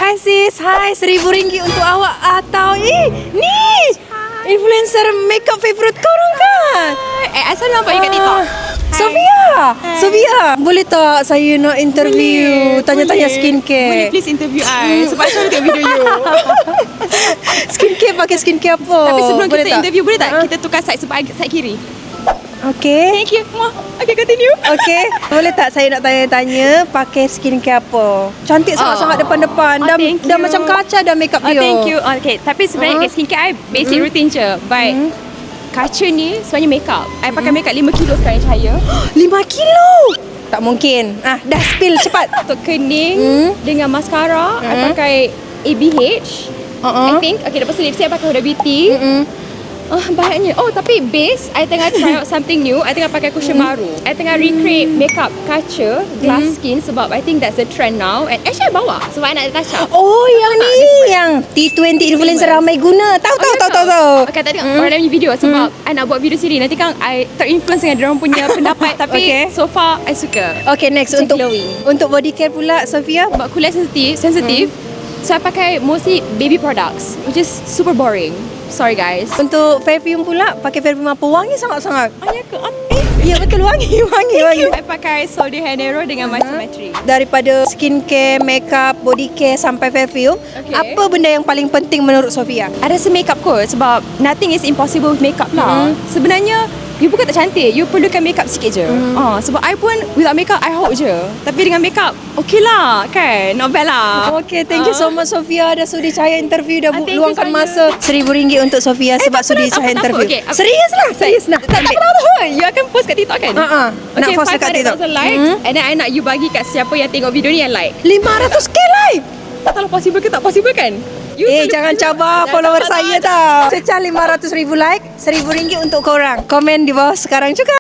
Hai sis, hai, RM1,000 untuk awak atau ni influencer makeup favorite korang kan? Asal nampak you kat TikTok? Sofia, boleh tak saya nak interview, tanya-tanya skincare? Boleh please interview I sebab saya tengok video you. Skincare, pakai skincare apa? Tapi sebelum boleh kita tak? interview, boleh tak kita tukar side sebab I side kiri? Okay. Thank you. Okay, continue. Okay, boleh tak saya nak tanya-tanya pakai skincare apa? Cantik sangat-sangat depan-depan. thank Dah you. macam kaca dah makeup dia. Thank you. Okay, tapi sebenarnya skincare I basic routine je. But kaca ni sebenarnya makeup. I pakai makeup 5 kilo sekarang cahaya. 5 kilo? Tak mungkin. Dah spill cepat. Untuk kening dengan mascara, I pakai ABH. I think. Okay, lepas tu lipstick I pakai Huda Beauty. Banyaknya. Oh, tapi base I tengah try out something new. I tengah pakai cushion baru. I tengah recreate makeup kaca glass skin sebab I think that's the trend now. And actually I bawa sebab I nak touch up. Oh, yang ni yang T20 influencer ramai guna. Tahu. Okay, tadi orang dah punya video sebab I nak buat video sendiri. Nanti kan I terinfluence dengan diorang punya pendapat. Tapi so far I suka. Okay, next Macam untuk glowing. untuk body care pula, Sofia. Sebab kulit sensitif. So I pakai mostly baby products, which is super boring. Sorry guys. Untuk perfume pula, pakai perfume apa? Wangi sangat-sangat. Ayah ke? Ya, betul, wangi. I pakai Sol de Janeiro dengan My Symmetry. Daripada skincare, makeup, body care sampai perfume, apa benda yang paling penting menurut Sofia? I rasa makeup kot sebab nothing is impossible with makeup lah. Sebenarnya you bukan tak cantik, you perlukan makeup sikit je. Sebab I pun without makeup I hot je. Tapi dengan makeup okay lah kan, not bad lah. Okay, thank you so much Sofia dah sudi Cahaya interview, dah thank you luangkan saya. masa RM1,000 untuk Sofia sebab sudi Cahaya interview. Okay, Serius lah. Tak apa. You akan post kat TikTok kan? Nak post dekat TikTok. 500,000 likes and then I nak you bagi kat siapa yang tengok video ni yang like. 500k like. Tak tahu possible ke tak possible kan? Jangan cabar follower saya tau. Secah 500,000 like, RM1,000 untuk korang. Komen di bawah sekarang juga.